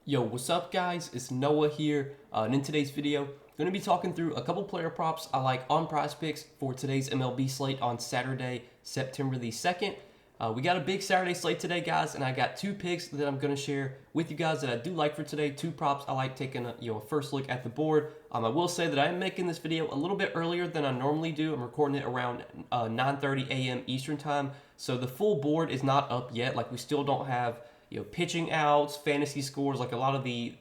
Yo, what's up guys? It's Noah here, and in today's video, I'm going to be talking through a couple player props I like on Prizepicks for today's MLB slate on Saturday, September the 2nd. We got a big Saturday slate today, guys, and I got two picks that I'm going to share with you guys that I do like for today. Two props I like taking a first look at the board. I will say that I am making this video a little bit earlier than I normally do. I'm recording it around 9:30 a.m. Eastern time, so the full board is not up yet. Like, we still don't have pitching outs, fantasy scores, like a lot of the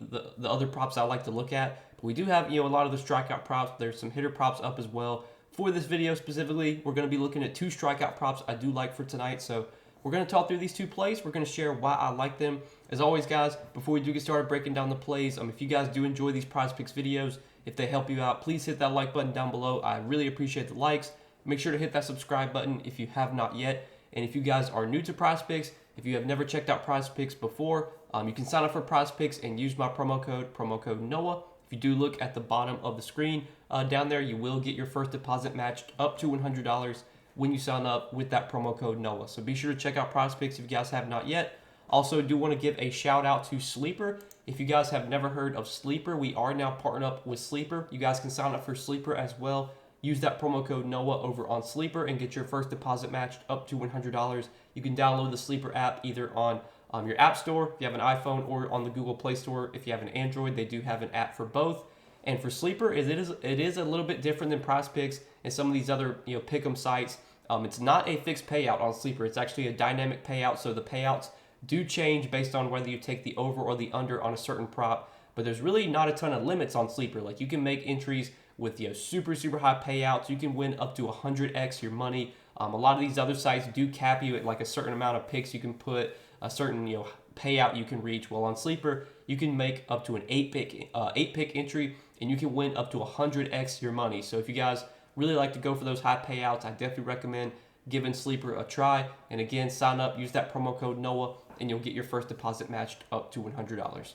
other props I like to look at. But we do have, a lot of the strikeout props. There's some hitter props up as well. For this video specifically, we're going to be looking at two strikeout props I do like for tonight. So we're going to talk through these two plays. We're going to share why I like them. As always, guys, before we do get started breaking down the plays, if you guys do enjoy these Prizepicks videos, if they help you out, please hit that like button down below. I really appreciate the likes. Make sure to hit that subscribe button if you have not yet. And if you guys are new to Prizepicks, if you have never checked out Prizepicks before, you can sign up for Prizepicks and use my promo code Noah. If you do look at the bottom of the screen down there, you will get your first deposit matched up to $100 when you sign up with that promo code Noah. So be sure to check out Prizepicks if you guys have not yet. Also, do want to give a shout out to Sleeper. If you guys have never heard of Sleeper, we are now partnered up with Sleeper. You guys can sign up for Sleeper as well. Use that promo code Noah over on Sleeper and get your first deposit matched up to $100. You can download the Sleeper app either on your app store if you have an iPhone, or on the Google Play Store if you have an Android. They do have an app for both. And for Sleeper, it is a little bit different than PrizePicks and some of these other pick'em sites. It's not a fixed payout on Sleeper. It's actually a dynamic payout, so the payouts do change based on whether you take the over or the under on a certain prop. But there's really not a ton of limits on Sleeper. Like, you can make entries with super high payouts. You can win up to 100x your money. A lot of these other sites do cap you at like a certain amount of picks you can put, a certain payout you can reach. Well, on Sleeper, you can make up to an eight pick entry, and you can win up to 100x your money. So if you guys really like to go for those high payouts, I definitely recommend giving Sleeper a try. And again, sign up, use that promo code Noah, and you'll get your first deposit matched up to $100.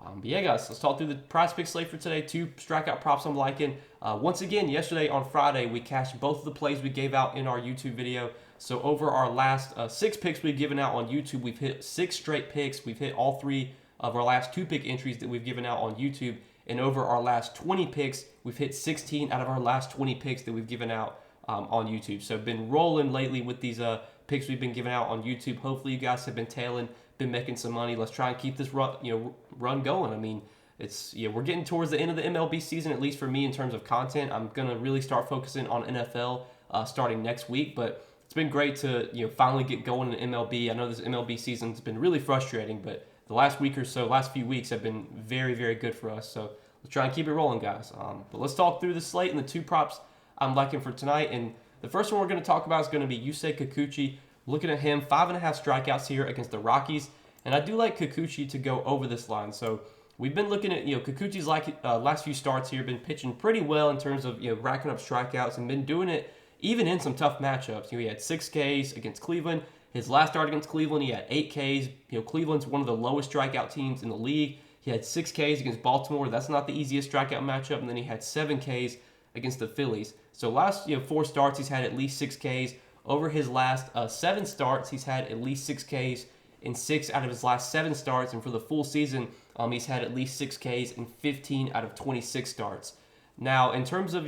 But yeah, guys, let's talk through the Prizepicks slate for today. Two strikeout props I'm liking. Once again, yesterday on Friday, we cashed both of the plays we gave out in our YouTube video. So over our last 6 picks we've given out on YouTube, we've hit 6 straight picks. We've hit all 3 of our last 2 pick entries that we've given out on YouTube. And over our last 20 picks, we've hit 16 out of our last 20 picks that we've given out on YouTube. So been rolling lately with these picks we've been giving out on YouTube. Hopefully you guys have been tailing, been making some money. Let's try and keep this run going. It's we're getting towards the end of the MLB season, at least for me in terms of content. I'm gonna really start focusing on NFL starting next week, but it's been great to finally get going in MLB. I know this MLB season's been really frustrating, but the last week or so, last few weeks have been very good for us. So let's try and keep it rolling, guys. But let's talk through the slate and the two props I'm liking for tonight. And the first one we're going to talk about is going to be Yusei Kikuchi. Looking at him, 5.5 strikeouts here against the Rockies. And I do like Kikuchi to go over this line. So we've been looking at, Kikuchi's last few starts here, been pitching pretty well in terms of, racking up strikeouts, and been doing it even in some tough matchups. He had 6 Ks against Cleveland. His last start against Cleveland, he had 8 Ks. Cleveland's one of the lowest strikeout teams in the league. He had 6 Ks against Baltimore. That's not the easiest strikeout matchup. And then he had 7 Ks against the Phillies. So last 4 starts, he's had at least 6 Ks. Over his last 7 starts, he's had at least 6 Ks in 6 out of his last 7 starts. And for the full season, he's had at least 6 Ks in 15 out of 26 starts. Now, in terms of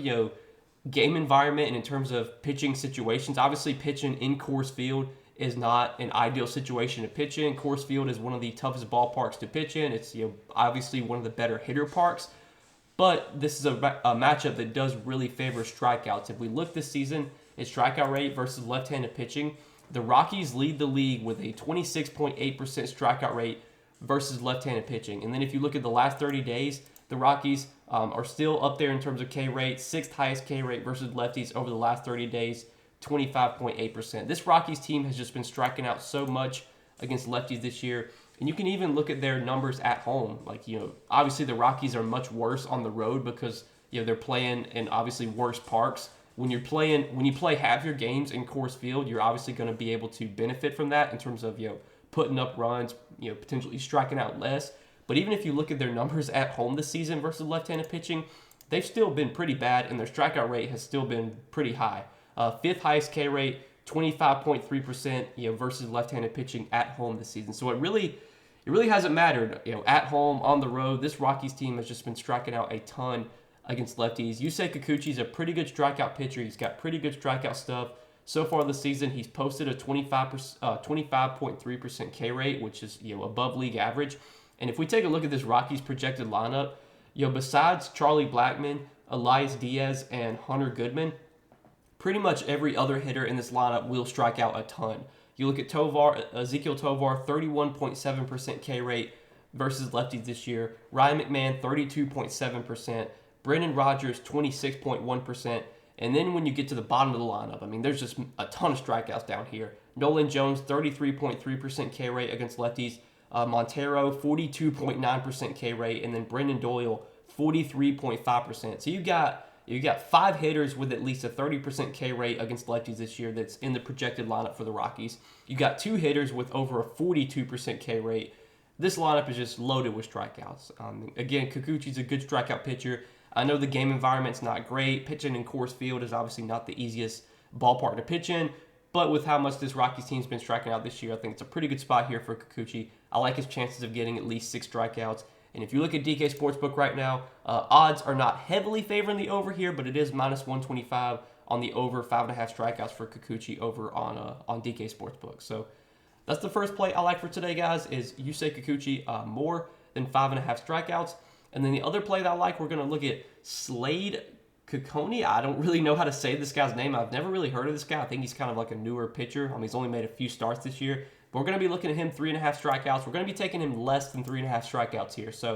game environment and in terms of pitching situations, obviously pitching in Coors Field is not an ideal situation to pitch in. Coors Field is one of the toughest ballparks to pitch in. It's obviously one of the better hitter parks. But this is a matchup that does really favor strikeouts. If we look this season at strikeout rate versus left-handed pitching, the Rockies lead the league with a 26.8% strikeout rate versus left-handed pitching. And then if you look at the last 30 days, the Rockies are still up there in terms of K rate, 6th highest K rate versus lefties over the last 30 days, 25.8%. This Rockies team has just been striking out so much against lefties this year. And you can even look at their numbers at home. Obviously the Rockies are much worse on the road because, they're playing in obviously worse parks. When you play half your games in Coors Field, you're obviously going to be able to benefit from that in terms of, putting up runs, potentially striking out less. But even if you look at their numbers at home this season versus left-handed pitching, they've still been pretty bad, and their strikeout rate has still been pretty high. 5th highest K rate, 25.3%, versus left-handed pitching at home this season. So it really hasn't mattered. At home, on the road, this Rockies team has just been striking out a ton against lefties. Yusei Kikuchi's a pretty good strikeout pitcher. He's got pretty good strikeout stuff. So far this season, he's posted a 25.3% K rate, which is above league average. And if we take a look at this Rockies projected lineup, besides Charlie Blackmon, Elias Diaz, and Hunter Goodman, pretty much every other hitter in this lineup will strike out a ton. You look at Ezekiel Tovar, 31.7% K rate versus lefties this year. Ryan McMahon, 32.7%. Brendan Rodgers, 26.1%. And then when you get to the bottom of the lineup, I mean, there's just a ton of strikeouts down here. Nolan Jones, 33.3% K rate against lefties. Montero, 42.9% K rate. And then Brendan Doyle, 43.5%. So you got 5 hitters with at least a 30% K rate against lefties this year that's in the projected lineup for the Rockies. You got 2 hitters with over a 42% K rate. This lineup is just loaded with strikeouts. Again, Kikuchi's a good strikeout pitcher. I know the game environment's not great. Pitching in Coors Field is obviously not the easiest ballpark to pitch in, but with how much this Rockies team's been striking out this year, I think it's a pretty good spot here for Kikuchi. I like his chances of getting at least 6 strikeouts. And if you look at DK Sportsbook right now, odds are not heavily favoring the over here, but it is minus 125 on the over 5.5 strikeouts for Kikuchi over on DK Sportsbook. So that's the first play I like for today, guys, is Yusei Kikuchi more than 5.5 strikeouts. And then the other play that I like, we're going to look at Slade Kokoni. I don't really know how to say this guy's name. I've never really heard of this guy. I think he's kind of like a newer pitcher. He's only made a few starts this year. But we're going to be looking at him 3.5 strikeouts. We're going to be taking him less than 3.5 strikeouts here. So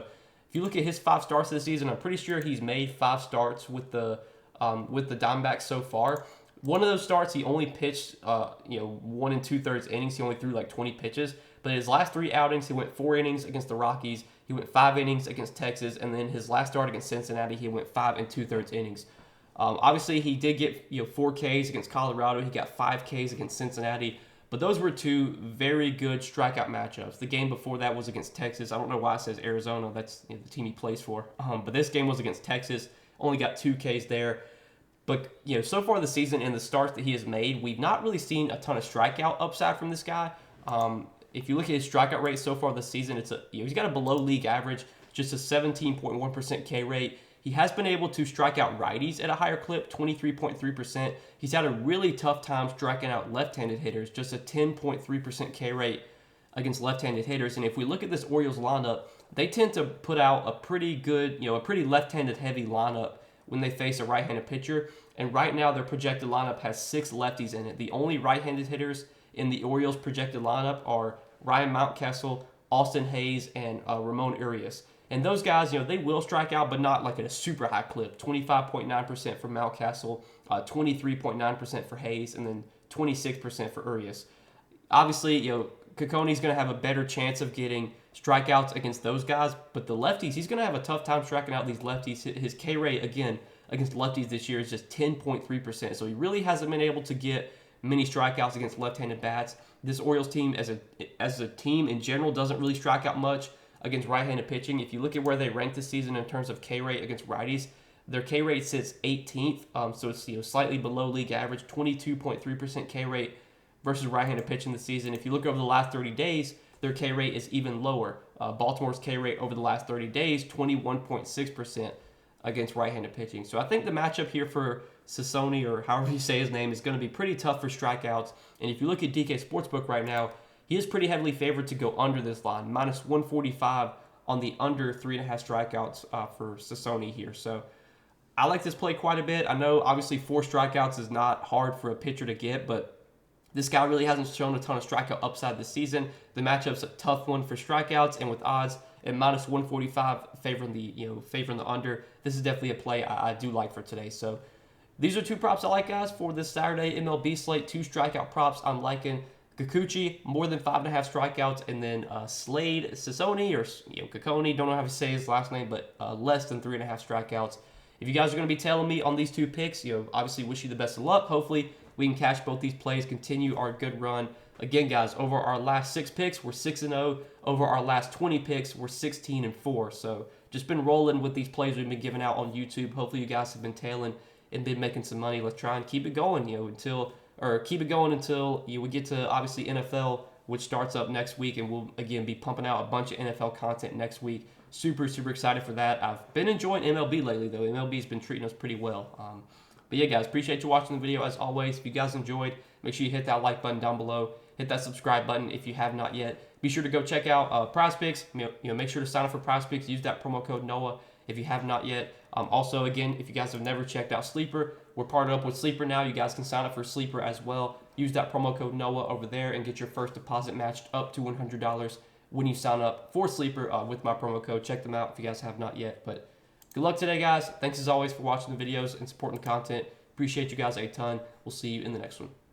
if you look at his 5 starts this season, I'm pretty sure he's made 5 starts with the Diamondbacks so far. One of those starts, he only pitched 1 2/3 innings. He only threw like 20 pitches. But his last 3 outings, he went 4 innings against the Rockies. He went 5 innings against Texas, and then his last start against Cincinnati, he went 5 2/3 innings. Obviously, he did get 4 Ks against Colorado. He got 5 Ks against Cincinnati. But those were 2 very good strikeout matchups. The game before that was against Texas. I don't know why it says Arizona. That's the team he plays for. But this game was against Texas. Only got 2 Ks there. But so far this season and the starts that he has made, we've not really seen a ton of strikeout upside from this guy. If you look at his strikeout rate so far this season, he's got a below league average, just a 17.1% K rate. He has been able to strike out righties at a higher clip, 23.3%. He's had a really tough time striking out left-handed hitters, just a 10.3% K rate against left-handed hitters. And if we look at this Orioles lineup, they tend to put out a pretty good, a pretty left-handed heavy lineup when they face a right-handed pitcher. And right now, their projected lineup has 6 lefties in it. The only right-handed hitters in the Orioles projected lineup are Ryan Mountcastle, Austin Hayes, and Ramon Urias. And those guys, they will strike out, but not like at a super high clip. 25.9% for Mountcastle, 23.9% for Hayes, and then 26% for Urias. Obviously, Kokoni's going to have a better chance of getting strikeouts against those guys, but the lefties, he's going to have a tough time striking out these lefties. His K rate, again, against lefties this year is just 10.3%. So he really hasn't been able to get many strikeouts against left-handed bats. This Orioles team, as a team in general, doesn't really strike out much against right-handed pitching. If you look at where they rank this season in terms of K rate against righties, their K rate sits 18th, so it's slightly below league average, 22.3% K rate versus right-handed pitching this season. If you look over the last 30 days, their K rate is even lower. Baltimore's K rate over the last 30 days, 21.6% against right-handed pitching. So I think the matchup here for Sassoni, or however you say his name, is going to be pretty tough for strikeouts. And if you look at DK Sportsbook right now, he is pretty heavily favored to go under this line, minus 145 on the under 3.5 strikeouts for Sassoni here. So I like this play quite a bit. I know obviously 4 strikeouts is not hard for a pitcher to get, but this guy really hasn't shown a ton of strikeout upside this season. The matchup's a tough one for strikeouts, and with odds at minus 145 favoring the under, this is definitely a play I do like for today. So these are 2 props I like, guys, for this Saturday MLB slate. 2 strikeout props I'm liking. Kikuchi, more than 5.5 strikeouts, and then Slade Sassoni, or Kokoni, don't know how to say his last name, but less than 3.5 strikeouts. If you guys are going to be tailing me on these 2 picks, obviously wish you the best of luck. Hopefully we can cash both these plays, continue our good run. Again, guys, over our last 6 picks, we're 6-0. Over our last 20 picks, we're 16-4. So just been rolling with these plays we've been giving out on YouTube. Hopefully you guys have been tailing and been making some money. Let's try and keep it going, until we get to obviously NFL which starts up next week, and we'll again be pumping out a bunch of NFL content next week. Super excited for that. I've been enjoying MLB lately though. MLB's been treating us pretty well. But yeah, guys, appreciate you watching the video as always. If you guys enjoyed, make sure you hit that like button down below. Hit that subscribe button if you have not yet. Be sure to go check out Prizepicks. Make sure to sign up for Prizepicks. Use that promo code Noah if you have not yet. Also, again, if you guys have never checked out Sleeper, we're partnered up with Sleeper now. You guys can sign up for Sleeper as well. Use that promo code Noah over there and get your first deposit matched up to $100 when you sign up for Sleeper with my promo code. Check them out if you guys have not yet. But good luck today, guys. Thanks as always for watching the videos and supporting the content. Appreciate you guys a ton. We'll see you in the next one.